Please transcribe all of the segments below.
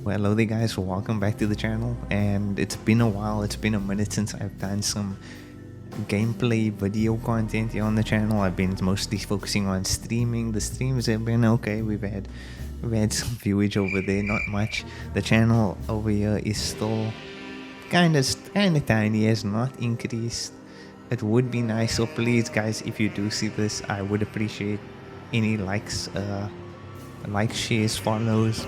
Well, hello there guys, welcome back to the channel, and it's been a while, it's been a minute since I've done some gameplay video content here on the channel. I've been mostly focusing on streaming. The streams have been okay, we've had some viewage over there, not much. The channel over here is still kind of tiny, has not increased. It would be nice, so please guys, if you do see this, I would appreciate any likes, shares, follows,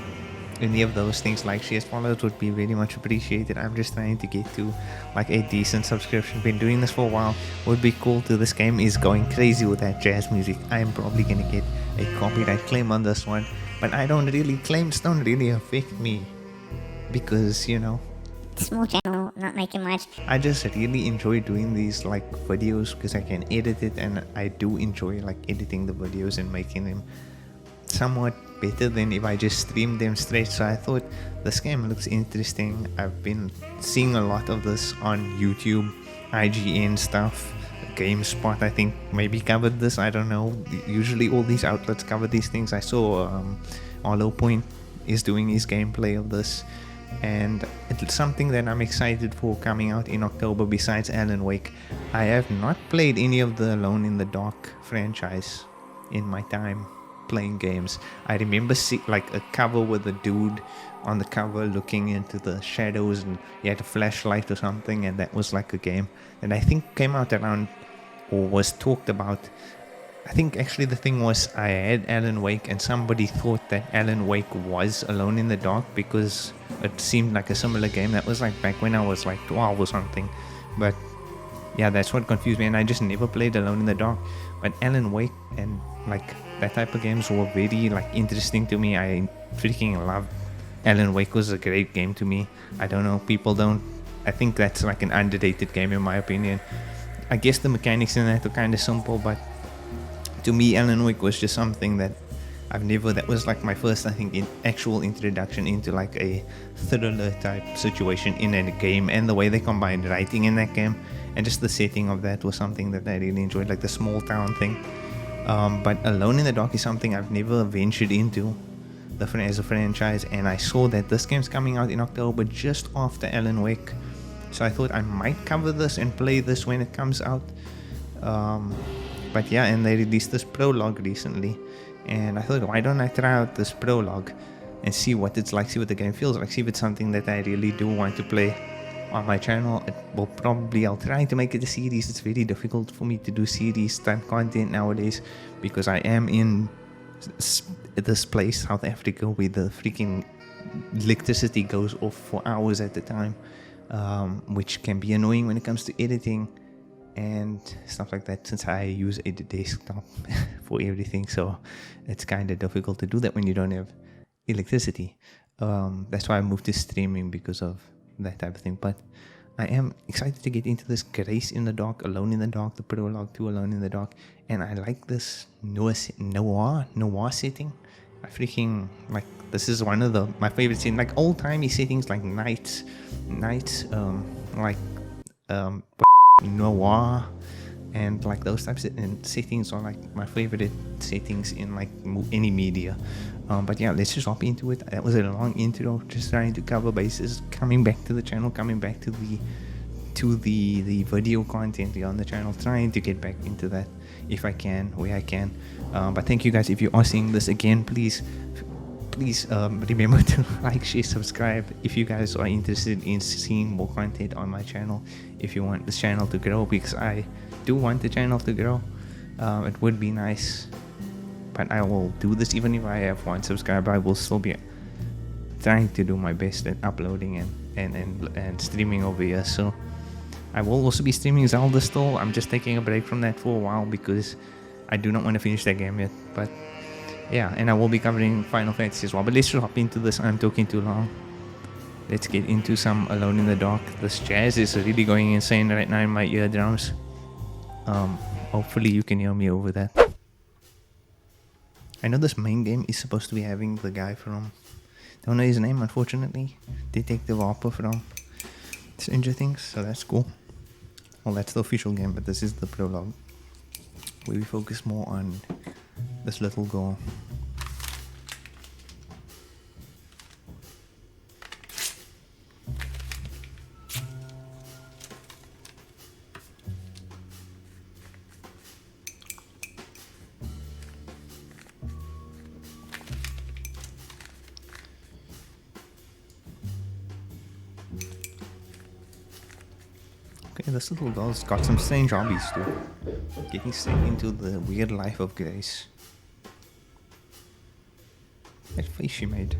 any of those things. Like, shares, follows would be very much appreciated. I'm just trying to get to like a decent subscription. Been doing this for a while. Would be cool too. This game is going crazy with that jazz music. I'm probably gonna get a copyright claim on this one, but claims don't really affect me because, you know, small channel, not making much. I just really enjoy doing these like videos because I can edit it, and I do enjoy like editing the videos and making them somewhat better than if I just stream them straight. So I thought this game looks interesting. I've been seeing a lot of this on YouTube, IGN stuff, GameSpot I think maybe covered this, I don't know. Usually all these outlets cover these things. I saw Hollow Point is doing his gameplay of this, and it's something that I'm excited for coming out in October. Besides Alan Wake, I have not played any of the Alone in the Dark franchise in my time playing games. I remember like a cover with a dude on the cover looking into the shadows, and he had a flashlight or something, and that was like a game that I think came out around or was talked about. I think actually the thing was I had Alan Wake, and somebody thought that Alan Wake was Alone in the Dark because it seemed like a similar game. That was like back when I was like 12 or something. But yeah, that's what confused me, and I just never played Alone in the Dark. But Alan Wake and like that type of games were very like interesting to me. I freaking loved Alan Wake. Was a great game to me. I don't know, people don't. I think that's like an underrated game in my opinion. I guess the mechanics in that are kind of simple, but to me Alan Wake was just something that that was like my first, I think, actual introduction into like a thriller type situation in a game, and the way they combined writing in that game and just the setting of that was something that I really enjoyed, like the small town thing. But Alone in the Dark is something I've never ventured into as a franchise, and I saw that this game's coming out in October just after Alan Wake, so I thought I might cover this and play this when it comes out. But yeah, and they released this prologue recently, and I thought, why don't I try out this prologue and see what it's like, see what the game feels like, see if it's something that I really do want to play on my channel. I'll try to make it a series. It's very difficult for me to do series type content nowadays because I am in this place, South Africa, where the freaking electricity goes off for hours at a time, which can be annoying when it comes to editing and stuff like that, since I use a desktop for everything. So it's kind of difficult to do that when you don't have electricity. That's why I moved to streaming, because of that type of thing. But I am excited to get into this Grace in the Dark, Alone in the Dark, the prologue to Alone in the Dark, and I like this noir setting. I freaking like, this is one of my favorite scenes, like old-timey settings, like nights, noir, and like those types of settings are like my favorite settings in like any media. But yeah, let's just hop into it. That was a long intro, just trying to cover bases, coming back to the channel, coming back to the video content here on the channel, trying to get back into that if I can, where I can. But thank you guys. If you are seeing this again, please remember to like, share, subscribe if you guys are interested in seeing more content on my channel, if you want this channel to grow, because I do want the channel to grow. It would be nice, but I will do this even if I have 1 subscriber. I will still be trying to do my best at uploading and streaming over here. So I will also be streaming Zelda still. I'm just taking a break from that for a while because I do not want to finish that game yet. But yeah, and I will be covering Final Fantasy as well. But let's just hop into this. I'm talking too long. Let's get into some Alone in the Dark. This jazz is really going insane right now in my eardrums. Hopefully you can hear me over that. I know this main game is supposed to be having the guy from, don't know his name unfortunately, Detective Harper from Stranger Things, so that's cool. Well, that's the official game, but this is the prologue, where we focus more on this little girl this little girl's got some strange hobbies too. Getting straight into the weird life of Grace. That face she made.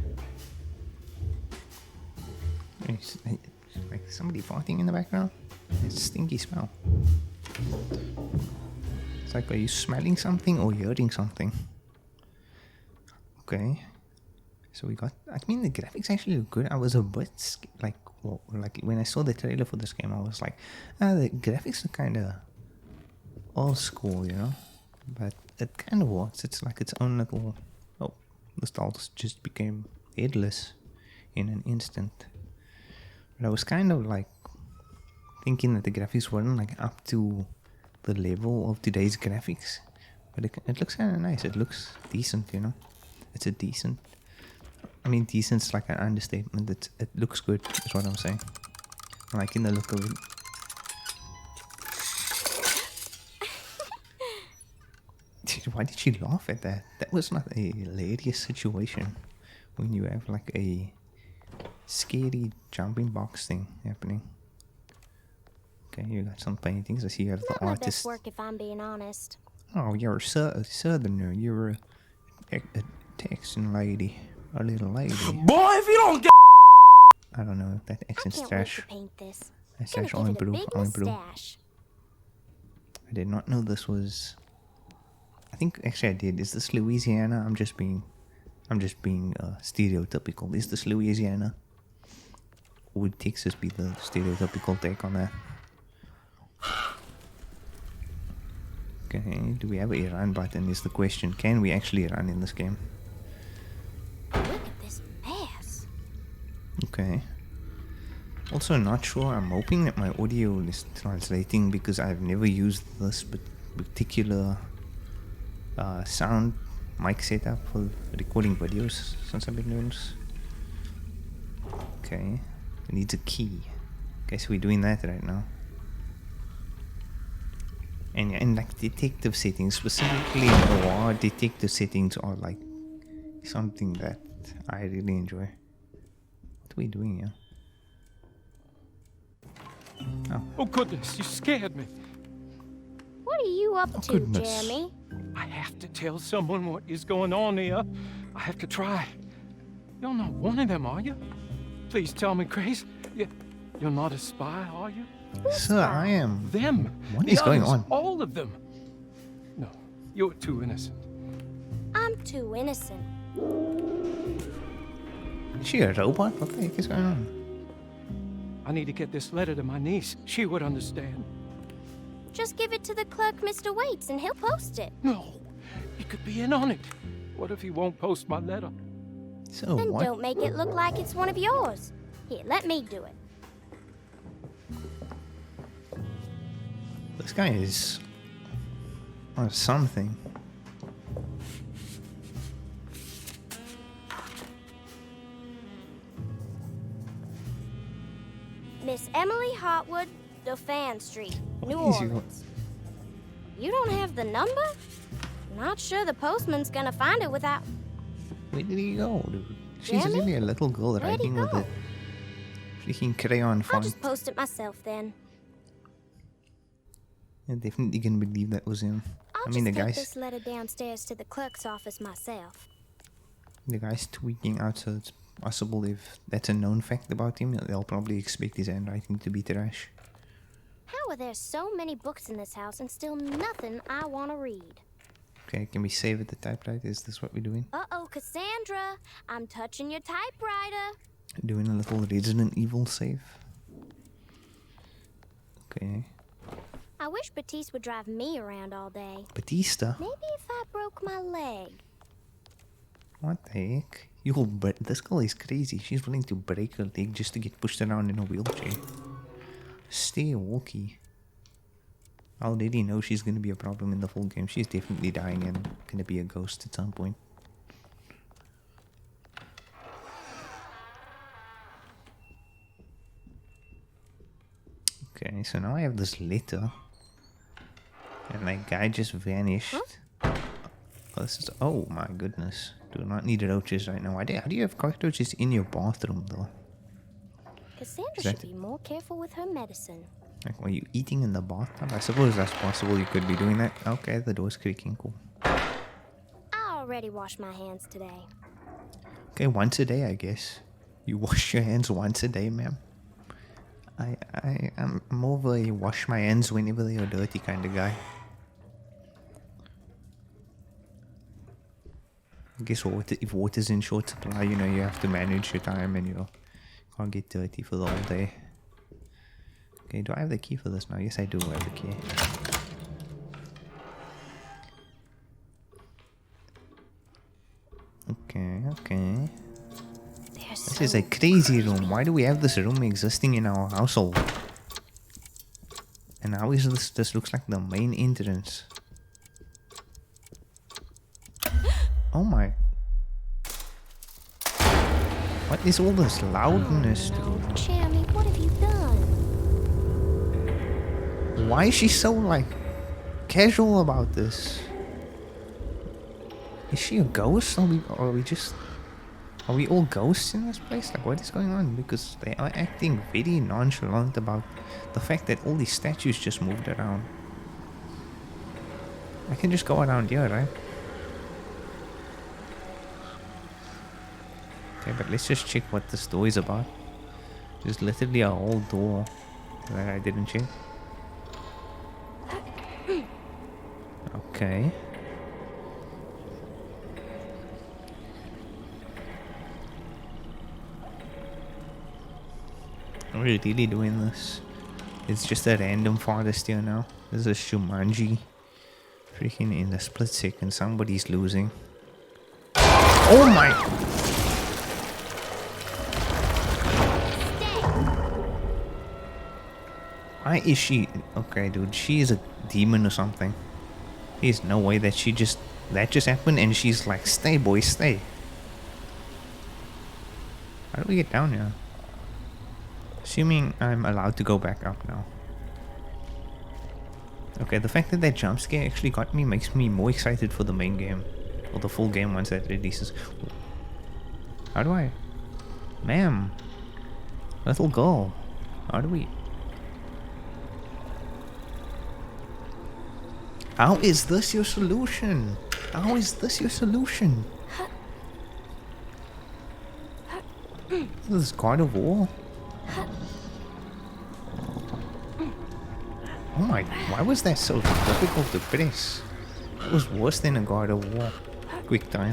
It's like somebody farting in the background. It's a stinky smell. It's like, are you smelling something or hearing something? Okay. So we got, I mean, the graphics actually look good. I was a bit like when I saw the trailer for this game, I was like, the graphics are kind of old school, you know? But it kind of works. It's like its own little, oh, the stalls just became headless in an instant. But I was kind of like thinking that the graphics weren't like up to the level of today's graphics. But it looks kind of nice. It looks decent, you know? It's a decent, I mean, decent's like an understatement. It looks good, is what I'm saying. I like in the look of it. Why did she laugh at that? That was not a hilarious situation when you have like a scary jumping box thing happening. Okay, you got some paintings. I see you have the Not my artist. best work, if I'm being honest. Oh, you're a southerner. You're a Texan lady. A little lady. Boy, if you don't get... I don't know. That I accent's can't wait trash. to paint this. That's Gonna trash. I'll give it a improve. big I'll improve. mustache. I did not know this was... I think actually I did. Is this Louisiana? I'm just being stereotypical. Is this Louisiana? Or would Texas be the stereotypical take on that? Okay, do we have a run button is the question. Can we actually run in this game? Look at this mess. Okay. Also not sure. I'm hoping that my audio is translating because I've never used this particular sound mic setup for recording videos since I've been doing this. Okay. It needs a key. Okay, so we're doing that right now. And like detective settings, specifically noir detective settings are like something that I really enjoy. What are we doing here? Oh, goodness, you scared me. What are you up to, goodness. Jeremy? I have to tell someone what is going on here. I have to try. You're not one of them, are you? Please tell me, Grace. You're not a spy, are you? Sir, I am. Them. What the is going others, on? All of them. No, you're too innocent. I'm too innocent. Is she a robot? What the heck is going on? I need to get this letter to my niece. She would understand. Just give it to the clerk, Mr. Waits, and he'll post it. No, he could be in on it. What if he won't post my letter? So Then what? don't make it look like it's one of yours. Here, let me do it. This guy is on something. Miss Emily Hartwood, Dauphin Street, New What is he Orleans. You don't have the number? Not sure the postman's gonna find it without... Where did he go, dude? She's Jeremy? really a little girl Where'd he writing with go? a freaking crayon I'll font. just post it myself then. I definitely can believe that was him. I'll I mean, the just take guy's this letter downstairs to the clerk's office myself. tweaking out, so it's possible if that's a known fact about him, they'll probably expect his handwriting to be trash. How are there so many books in this house and still nothing I want to read? Okay, can we save at the typewriter? Is this what we're doing? Uh-oh, Cassandra. I'm touching your typewriter. Doing a little Resident Evil save. Okay. I wish Batiste would drive me around all day. Batista? Maybe if I broke my leg. What the heck? This girl is crazy. She's willing to break her leg just to get pushed around in a wheelchair. Stay walkie. I already know she's gonna be a problem in the full game. She's definitely dying and gonna be a ghost at some point. Okay, so now I have this letter. And that guy just vanished. Huh? Oh, this is... Oh my goodness. Do not need roaches right now. How do you have cockroaches in your bathroom though? Cassandra Is that- should be more careful with her medicine. Like, were you eating in the bathtub? I suppose that's possible. You could be doing that. Okay, the door's creaking. Cool. I already washed my hands today. Okay, once a day, I guess. You wash your hands once a day, ma'am. I'm more of a wash my hands whenever they are dirty kind of guy. I guess if water's in short supply, you know, you have to manage your time and you can't get dirty for the whole day. Okay, do I have the key for this now? Yes, I do have the key. Okay. This is a crazy room. Why do we have this room existing in our household? And how is this? This looks like the main entrance. Oh my. What is all this loudness, dude? Jeremy, what have you done? Why is she so, like, casual about this? Is she a ghost? Are we all ghosts in this place? Like, what is going on? Because they are acting very nonchalant about the fact that all these statues just moved around. I can just go around here, right? Okay, but let's just check what this door is about. There's literally a whole door that I didn't check. Okay. Are we really doing this? It's just a random forest here now. This is Shumanji. Freaking in a split second, somebody's losing. Oh my! Why is she? Okay, dude, she is a demon or something. There's no way that that just happened and she's like, stay boy, stay. How do we get down here? Assuming I'm allowed to go back up now. Okay, the fact that that jump scare actually got me makes me more excited for the main game. Or the full game once that releases. How do I? Ma'am. Little girl. How do we? How is this your solution? How is this your solution? This is God of War. Oh my, why was that so difficult to press? It was worse than a God of War. Quick time.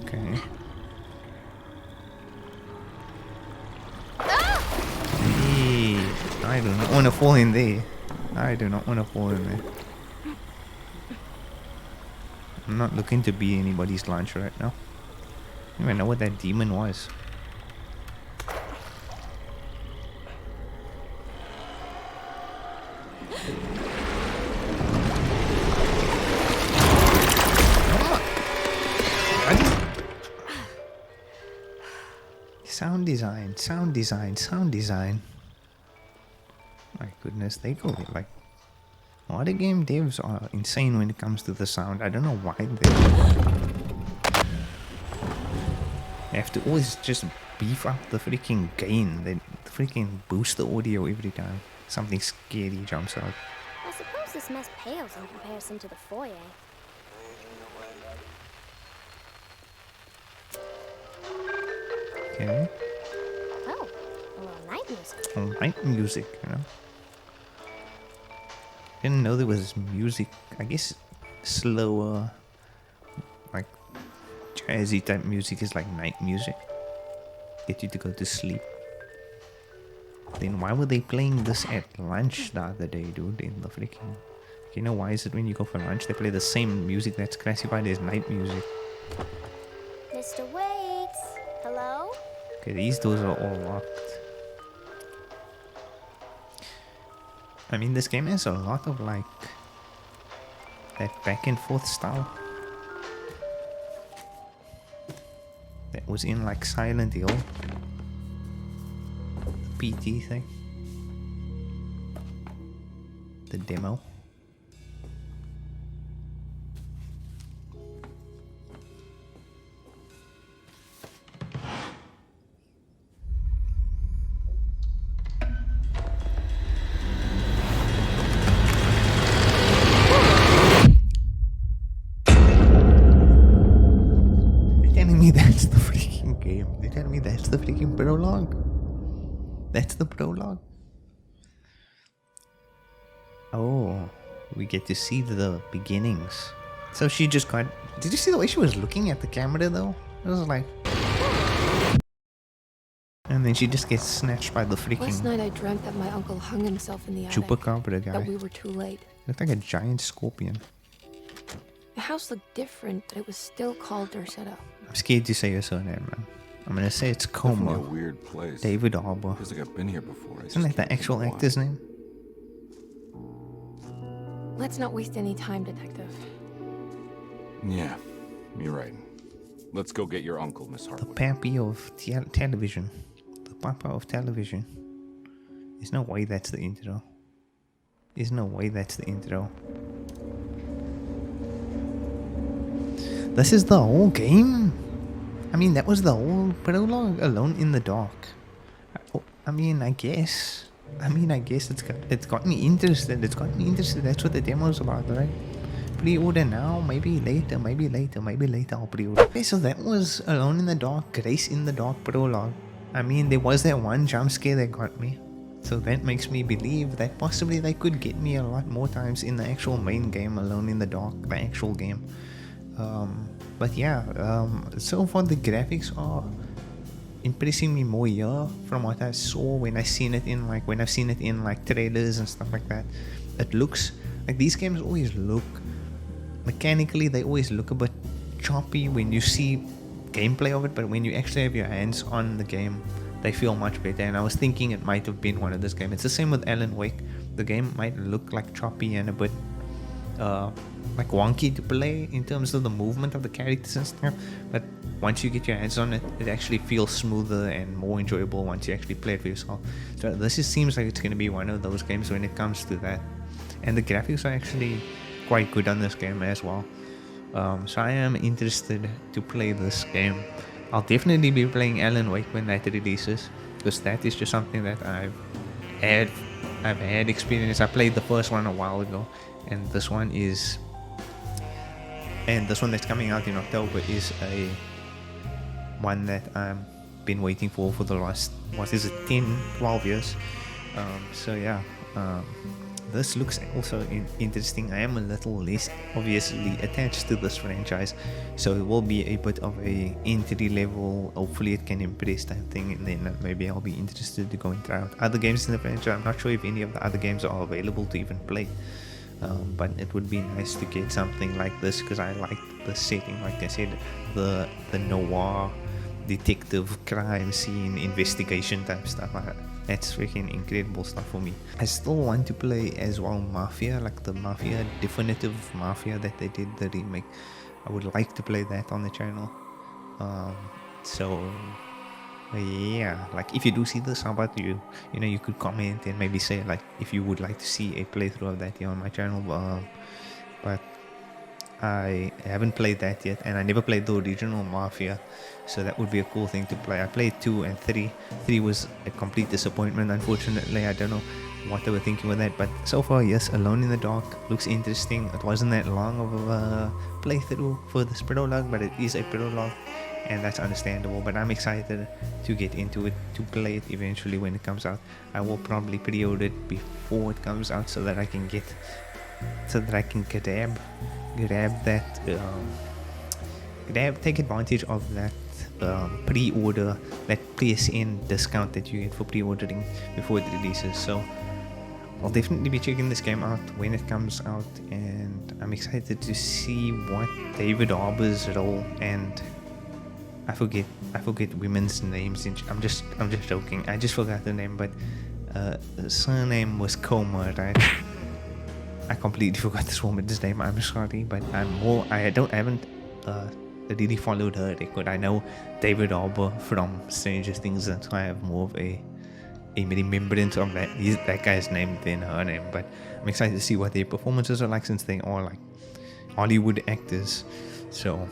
Okay. Hey, I do not want to fall in there. I do not want to fall in there. I'm not looking to be anybody's lunch right now. I don't even know what that demon was. Sound design. My goodness, they go like... Other game devs are insane when it comes to the sound. I don't know why they have to always just beef up the freaking gain. They freaking boost the audio every time something scary jumps out. I suppose this mess pales in comparison to the foyer. Okay. Oh, a little night music. Oh, night music, you know. Didn't know there was music. I guess slower, like jazzy type music is like night music. Get you to go to sleep. Then why were they playing this at lunch the other day, dude? In the freaking... You know why is it when you go for lunch they play the same music that's classified as night music? Mr. Waits, hello? Okay, these doors are all locked. I mean, this game has a lot of like that back and forth style that was in like Silent Hill, the PT thing, the demo. That's the prologue. Oh, we get to see the beginnings. So she just got... Did you see the way she was looking at the camera though? It was like... And then she just gets snatched by the Last freaking night I dreamt that my uncle hung himself in the attic. chupacabra That guy. we were too late. Looked like a giant scorpion. The house looked different, but it was still called Derceto. I'm scared to say your surname, man. I'm gonna say it's Definitely Coma. a weird place. David Harbour. Feels like I've been here before. Isn't that the actual actor's name? Let's not waste any time, Detective. Yeah, you're right. Let's go get your uncle, Miss The Hartwood. pappy of television. The papa of television. There's no way that's the intro. There's no way that's the intro. This is the whole game? I mean, that was the whole prologue, Alone in the Dark. I mean, I guess it's got me interested. That's what the demo's about, right? Pre-order now, maybe later I'll pre-order. Okay, so that was Alone in the Dark, Grace in the Dark prologue. I mean, there was that one jump scare that got me. So that makes me believe that possibly they could get me a lot more times in the actual main game, Alone in the Dark, the actual game. But yeah, so far the graphics are impressing me more here from what I saw when I've seen it in like trailers and stuff like that. It looks like these games always look mechanically, they always look a bit choppy when you see gameplay of it, but when you actually have your hands on the game, they feel much better. And I was thinking it might have been one of this game. It's the same with Alan Wake. The game might look like choppy and a bit like wonky to play in terms of the movement of the characters and stuff, but once you get your hands on it, it actually feels smoother and more enjoyable once you actually play it for yourself. So this seems like it's going to be one of those games when it comes to that, and the graphics are actually quite good on this game as well. So I am interested to play this game. I'll definitely be playing Alan Wake when that releases, because that is just something that I've had experience. I played the first one a while ago, and this one that's coming out in October is a one that I've been waiting for the last, 10-12 years. So yeah, this looks also interesting. I am a little less obviously attached to this franchise, so it will be a bit of a entry level, hopefully it can impress type thing, and then maybe I'll be interested to go and try out other games in the franchise. I'm not sure if any of the other games are available to even play. But it would be nice to get something like this, because I like the setting, like I said, the noir detective crime scene investigation type stuff. That's freaking incredible stuff for me. I still want to play as well Mafia, like the Mafia, Definitive Mafia that they did, the remake. I would like to play that on the channel. So yeah, like if you do see this, how about you could comment and maybe say like if you would like to see a playthrough of that here on my channel. But I haven't played that yet, and I never played the original Mafia, so that would be a cool thing to play. I played 2 and 3. 3 was a complete disappointment, unfortunately. I don't know what they were thinking with that, but so far, yes, Alone in the Dark looks interesting. It wasn't that long of a playthrough for this prologue, but it is a prologue, and that's understandable. But I'm excited to get into it, to play it eventually when it comes out. I will probably pre-order it before it comes out, so that I can take advantage of that pre-order, that PSN discount that you get for pre-ordering before it releases. So I'll definitely be checking this game out when it comes out, and I'm excited to see what David Harbour's role, and I forget women's names. I'm just joking. I just forgot the name, but the surname was Coma, right? I completely forgot this woman's name. I'm sorry, but I haven't really followed her record. I know David Harbour from Stranger Things, and so I have more of a remembrance of that guy's name than her name. But I'm excited to see what their performances are like, since they are like Hollywood actors. So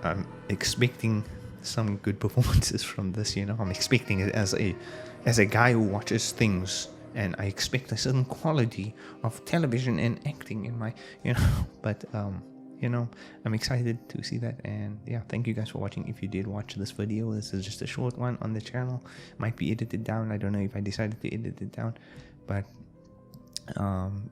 I'm expecting some good performances from this. I'm expecting it as a guy who watches things, and I expect a certain quality of television and acting in my, but you know, I'm excited to see that. And yeah, thank you guys for watching. If you did watch this video, this is just a short one on the channel, might be edited down. I don't know if I decided to edit it down, but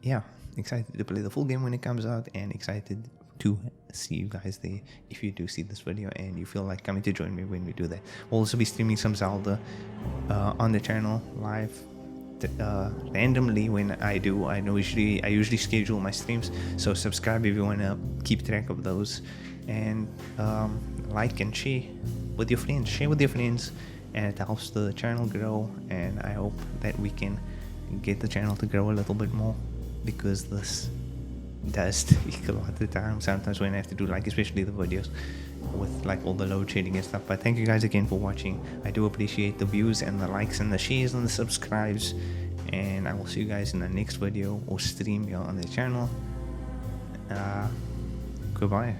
yeah, excited to play the full game when it comes out, and excited to see you guys there if you do see this video and you feel like coming to join me when we do that. We'll also be streaming some Zelda on the channel live randomly. When I do, I usually schedule my streams, so subscribe if you want to keep track of those, and like and share with your friends, and it helps the channel grow. And I hope that we can get the channel to grow a little bit more, because this does take a lot of time sometimes when I have to do, like, especially the videos with like all the load shedding and stuff. But thank you guys again for watching. I do appreciate the views and the likes and the shares and the subscribes, and I will see you guys in the next video or stream here on the channel. Goodbye.